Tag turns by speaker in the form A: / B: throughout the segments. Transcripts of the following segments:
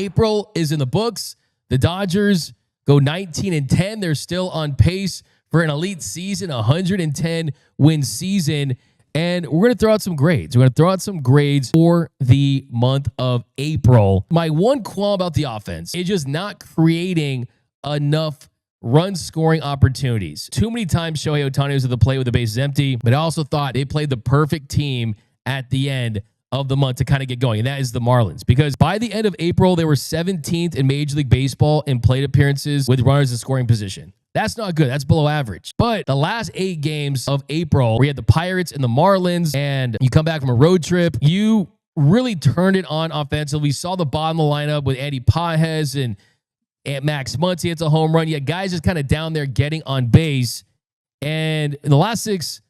A: April is in the books. The Dodgers go 19-10. They're still on pace for an elite season, 110 win season. And we're going to throw out some grades. We're going to throw out some grades for the month of April. My one qualm about the offense is just not creating enough run scoring opportunities. Too many times Shohei Ohtani was at the plate with the bases empty, but I also thought they played the perfect team at the end of the month to kind of get going, and that is the Marlins. Because by the end of April, they were 17th in Major League Baseball in plate appearances with runners in scoring position. That's not good. That's below average. But the last 8 games of April, where you had the Pirates and the Marlins, and you come back from a road trip, you really turned it on offensively. We saw the bottom of the lineup with Andy Pages and Max Muncy hits a home run. You had guys just kind of down there getting on base. And in the last six,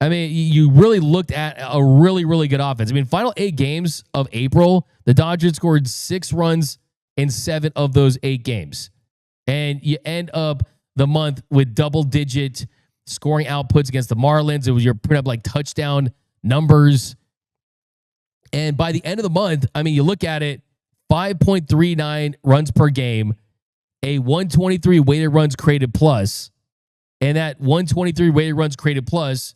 A: I mean, you really looked at a really, really good offense. I mean, final 8 games of April, the Dodgers scored 6 runs in 7 of those 8 games. And you end up the month with double-digit scoring outputs against the Marlins. It was you're putting up like touchdown numbers. And by the end of the month, I mean, you look at it, 5.39 runs per game, a 123 weighted runs created plus, and that 123 weighted runs created plus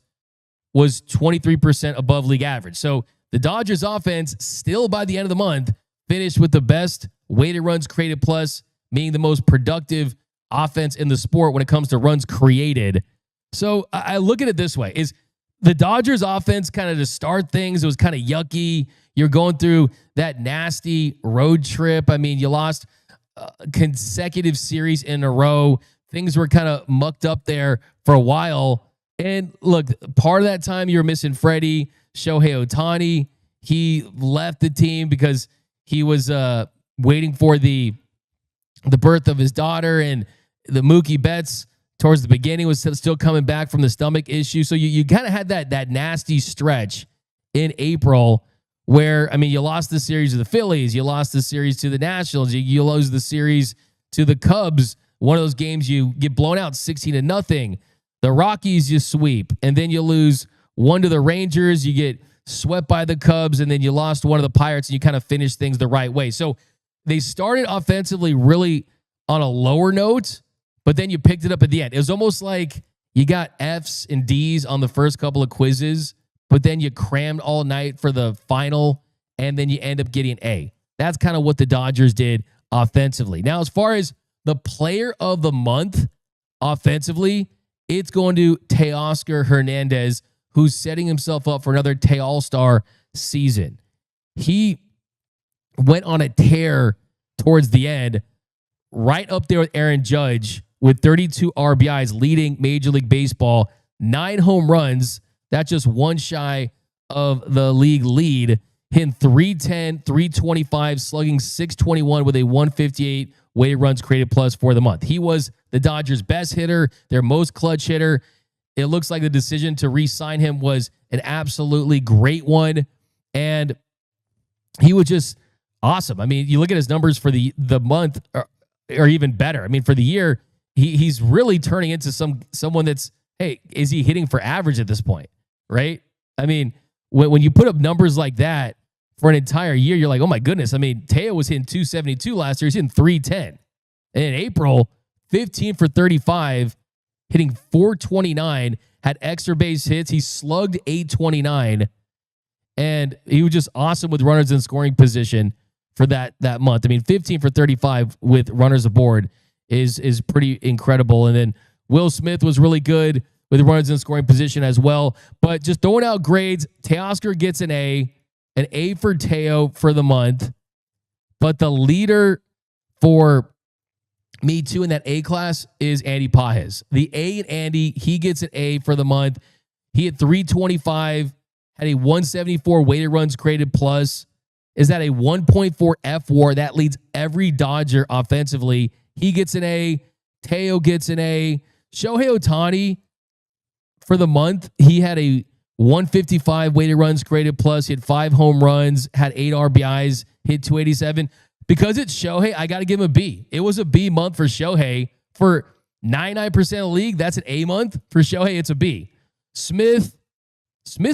A: was 23% above league average. So the Dodgers offense still by the end of the month finished with the best weighted runs created plus, meaning the most productive offense in the sport when it comes to runs created. So I look at it this way, is the Dodgers offense kind of to start things, it was kind of yucky. You're going through that nasty road trip. I mean, you lost consecutive series in a row. Things were kind of mucked up there for a while. And look, part of that time you were missing Freddie, Shohei Ohtani. He left the team because he was waiting for the birth of his daughter, and the Mookie Betts towards the beginning was still coming back from the stomach issue. So you kind of had that nasty stretch in April where, I mean, you lost the series to the Phillies. You lost the series to the Nationals. You lose the series to the Cubs. One of those games you get blown out 16-0. The Rockies you sweep, and then you lose one to the Rangers. You get swept by the Cubs, and then you lost one of the Pirates, and you kind of finish things the right way. So they started offensively really on a lower note, but then you picked it up at the end. It was almost like you got F's and D's on the first couple of quizzes, but then you crammed all night for the final, and then you end up getting an A. That's kind of what the Dodgers did offensively. Now, as far as the player of the month offensively, it's going to Teoscar Hernández, who's setting himself up for another All-Star season. He went on a tear towards the end, right up there with Aaron Judge with 32 RBIs, leading Major League Baseball, 9 home runs. That's just one shy of the league lead. Hitting 310, 325, slugging 621 with a 158 weighted runs created plus for the month. He was the Dodgers' best hitter, their most clutch hitter. It looks like the decision to re-sign him was an absolutely great one. And he was just awesome. I mean, you look at his numbers for the month are even better. I mean, for the year, he's really turning into someone that's, hey, is he hitting for average at this point, right? I mean, when you put up numbers like that for an entire year, you're like, oh my goodness. I mean, Teo was hitting 272 last year. He's hitting 310. And in April, 15 for 35, hitting 429, had extra base hits. He slugged 829. And he was just awesome with runners in scoring position for that month. I mean, 15 for 35 with runners aboard is pretty incredible. And then Will Smith was really good with runners in scoring position as well. But just throwing out grades, Teoscar gets an A for Teo for the month. But the leader for me too in that A class is Andy Pages. The A in Andy, he gets an A for the month. He hit 325, had a 174 weighted runs created plus. Is that a 1.4 F-WAR? That leads every Dodger offensively. He gets an A. Teo gets an A. Shohei Ohtani, for the month, he had a 155 weighted runs created plus. He had 5 home runs, had 8 RBIs, hit 287. Because it's Shohei, I got to give him a B. It was a B month for Shohei. For 99% of the league, that's an A month. For Shohei, it's a B. Smith's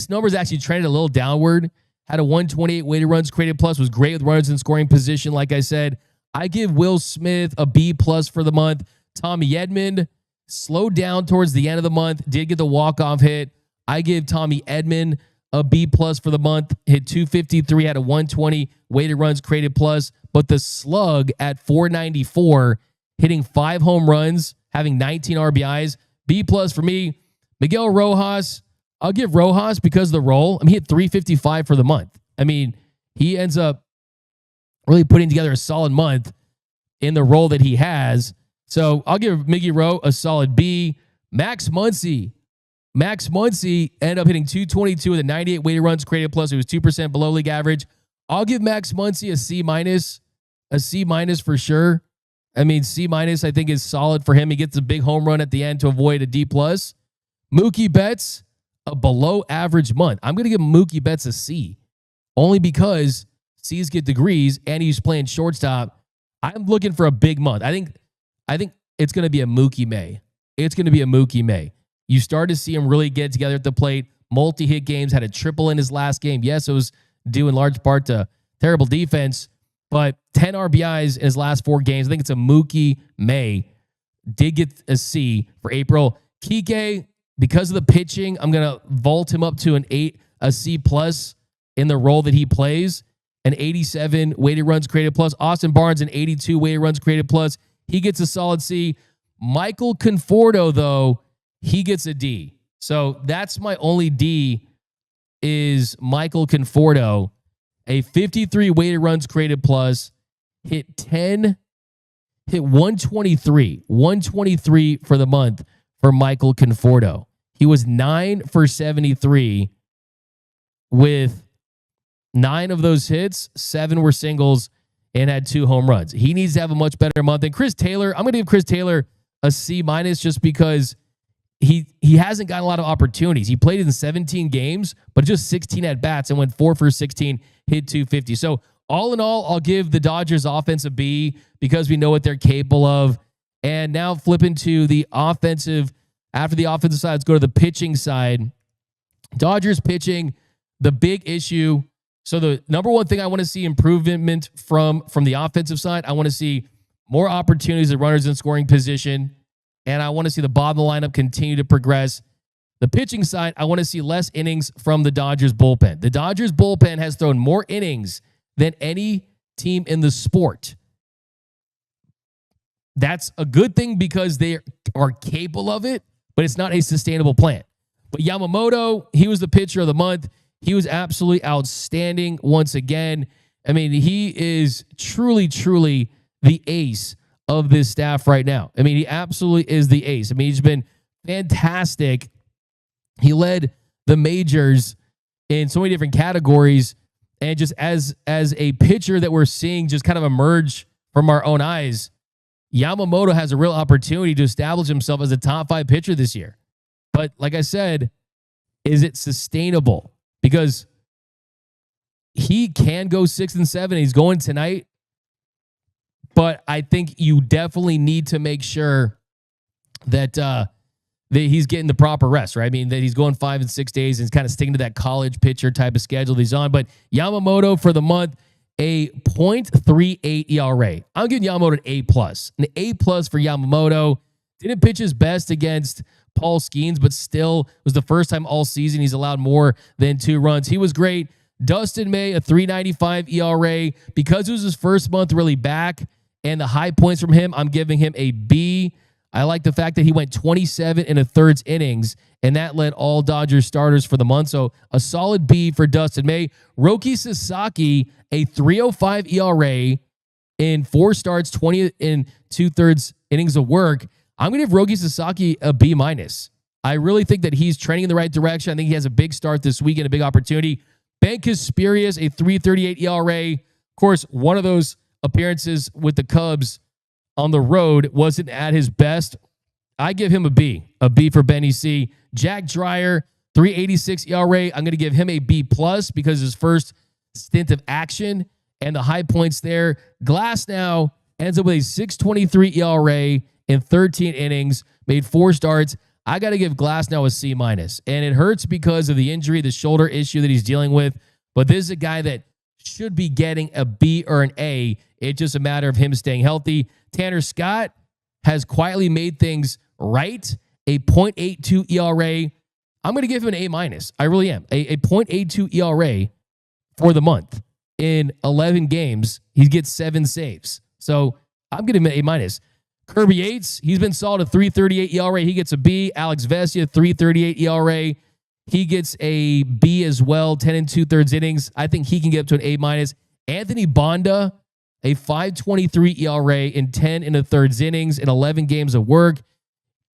A: numbers actually trended a little downward. had a 128 weighted runs created plus, was great with runners in scoring position. Like I said, I give Will Smith a B+ for the month. Tommy Edman slowed down towards the end of the month, did get the walk-off hit. I give Tommy Edman a B+ for the month, hit 253, had a 120 weighted runs created plus, but the slug at 494, hitting 5 home runs, having 19 RBIs, B+ for me. Miguel Rojas, I'll give Rojas because of the role. I mean, he hit 355 for the month. I mean, he ends up really putting together a solid month in the role that he has. So I'll give Miggy Rowe a solid B. Max Muncy ended up hitting 222 with a 98 weighted runs created plus. It was 2% below league average. I'll give Max Muncy a C- for sure. I mean, C- I think is solid for him. He gets a big home run at the end to avoid a D+. Mookie Betts, a below average month. I'm going to give Mookie Betts a C, only because C's get degrees and he's playing shortstop. I'm looking for a big month. I think it's going to be a Mookie May. It's going to be a Mookie May. You start to see him really get together at the plate. Multi-hit games, had a triple in his last game. Yes, it was due in large part to terrible defense, but 10 RBIs in his last 4 games. I think it's a Mookie May. Did get a C for April. Kiké, because of the pitching, I'm going to vault him up to a C+ in the role that he plays. An 87 weighted runs created plus. Austin Barnes, an 82 weighted runs created plus. He gets a solid C. Michael Conforto, though, he gets a D. So that's my only D is Michael Conforto. A 53 weighted runs created plus. Hit 123 for the month for Michael Conforto. He was 9 for 73 with 9 of those hits, 7 were singles, and had 2 home runs. He needs to have a much better month. And Chris Taylor, I'm going to give Chris Taylor a C- just because he hasn't gotten a lot of opportunities. He played in 17 games, but just 16 at-bats and went 4 for 16, hit 250. So all in all, I'll give the Dodgers offense a B because we know what they're capable of. And now flipping to the offensive, after the offensive side, let's go to the pitching side. Dodgers pitching, the big issue. So the number one thing I want to see improvement from the offensive side, I want to see more opportunities at runners in scoring position, and I want to see the bottom of the lineup continue to progress. The pitching side, I want to see less innings from the Dodgers bullpen. The Dodgers bullpen has thrown more innings than any team in the sport. That's a good thing because they are capable of it, but it's not a sustainable plan. But Yamamoto, he was the pitcher of the month. He was absolutely outstanding once again. I mean, he is truly, truly the ace of this staff right now. I mean, he absolutely is the ace. I mean, he's been fantastic. He led the majors in so many different categories. And just as a pitcher that we're seeing just kind of emerge from our own eyes, Yamamoto has a real opportunity to establish himself as a top 5 pitcher this year. But like I said, is it sustainable? Because he can go 6 and 7. He's going tonight. But I think you definitely need to make sure that he's getting the proper rest, right? I mean, that he's going 5 and 6 days and he's kind of sticking to that college pitcher type of schedule he's on. But Yamamoto for the month, a .38 ERA. I'm giving Yamamoto an A+. An A+ for Yamamoto. Didn't pitch his best against Paul Skeens, but still was the first time all season he's allowed more than 2 runs. He was great. Dustin May, a .395 ERA. Because it was his first month really back and the high points from him, I'm giving him a B. I like the fact that he went 27 1/3 innings, and that led all Dodgers starters for the month. So a solid B for Dustin May. Roki Sasaki, a .305 ERA in 4 starts, 20 2/3 innings of work. I'm going to give Roki Sasaki a B-. I really think that he's trending in the right direction. I think he has a big start this week and a big opportunity. Ben Casperius, a .338 ERA. Of course, one of those appearances with the Cubs on the road wasn't at his best. I give him a B for Benny C. Jack Dreyer, .386 ERA. I'm going to give him a B+ because his first stint of action and the high points there. Glass now ends up with a .623 ERA in 13 innings, made 4 starts. I got to give Glass now a C-. And it hurts because of the injury, the shoulder issue that he's dealing with. But this is a guy that should be getting a B or an A. It's just a matter of him staying healthy. Tanner Scott has quietly made things right. A .82 ERA. I'm going to give him an A-. I really am. A .82 ERA for the month. In 11 games, he gets 7 saves. So I'm giving him an A-. Kirby Yates, he's been solid at 3.38 ERA. He gets a B. Alex Vesia, 3.38 ERA. He gets a B as well, 10 2/3 innings. I think he can get up to an A-. Anthony Bonda, a 5.23 ERA in 10 1/3 innings in 11 games of work.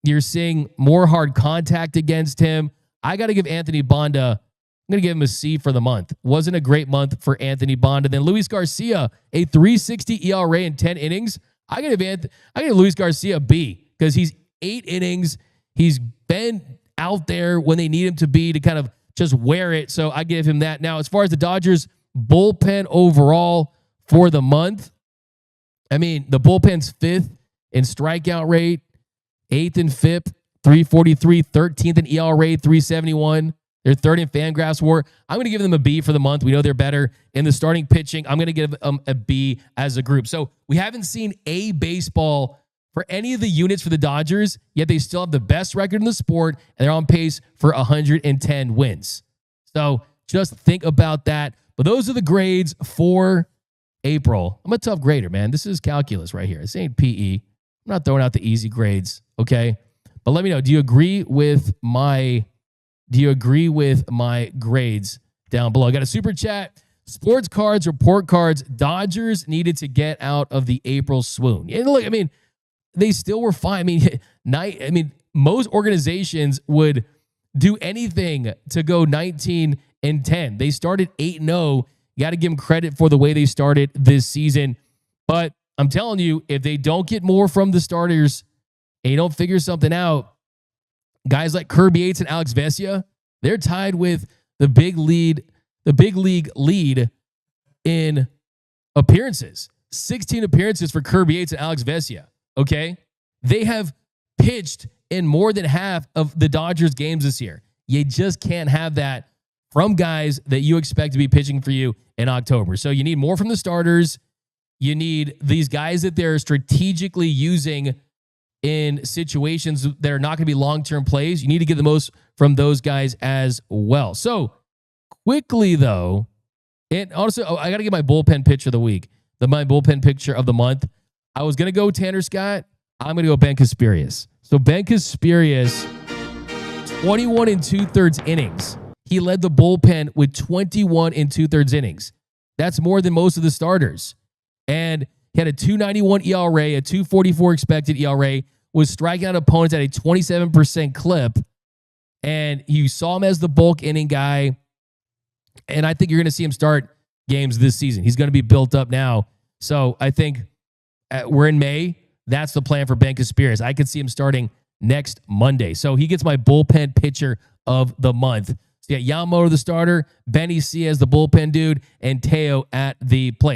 A: You're seeing more hard contact against him. I got to give Anthony Bonda, I'm going to give him a C for the month. Wasn't a great month for Anthony Bonda. Then Luis Garcia, a 3.60 ERA in 10 innings. I got to give Luis Garcia a B because he's 8 innings. He's been out there when they need him to be to kind of just wear it. So I give him that. Now, as far as the Dodgers bullpen overall for the month, I mean, the bullpen's 5th in strikeout rate, 8th in FIP, 343, 13th in ERA, 371. They're 3rd in Fangraphs WAR. I'm going to give them a B for the month. We know they're better in the starting pitching. I'm going to give them a B as a group. So we haven't seen A baseball for any of the units for the Dodgers, yet they still have the best record in the sport, and they're on pace for 110 wins. So just think about that. But those are the grades for April. I'm a tough grader, man. This is calculus right here. This ain't PE. I'm not throwing out the easy grades, okay? But let me know, do you agree with my grades down below? I got a super chat. Sports cards, report cards. Dodgers needed to get out of the April swoon. And look, I mean, they still were fine. I mean, most organizations would do anything to go 19-10. They started 8-0. You got to give them credit for the way they started this season. But I'm telling you, if they don't get more from the starters and you don't figure something out, guys like Kirby Yates and Alex Vesia, they're tied with the big league lead in appearances. 16 appearances for Kirby Yates and Alex Vesia. Okay? They have pitched in more than half of the Dodgers games this year. You just can't have that from guys that you expect to be pitching for you in October. So you need more from the starters. You need these guys that they're strategically using in situations that are not going to be long-term plays. You need to get the most from those guys as well. So quickly, though, and also, I got to get my bullpen pitcher of the week, my bullpen pitcher of the month. I was going to go Tanner Scott. I'm going to go Ben Kasperius. So Ben Kasperius, 21 2/3 innings. He led the bullpen with 21 2/3 innings. That's more than most of the starters. And he had a 2.91 ERA, a 2.44 expected ERA, was striking out opponents at a 27% clip. And you saw him as the bulk inning guy. And I think you're going to see him start games this season. He's going to be built up now. So I think we're in May. That's the plan for Ben Kasperius. I could see him starting next Monday. So he gets my bullpen pitcher of the month. So yeah, Yamamoto the starter, Benny C as the bullpen dude, and Teo at the plate.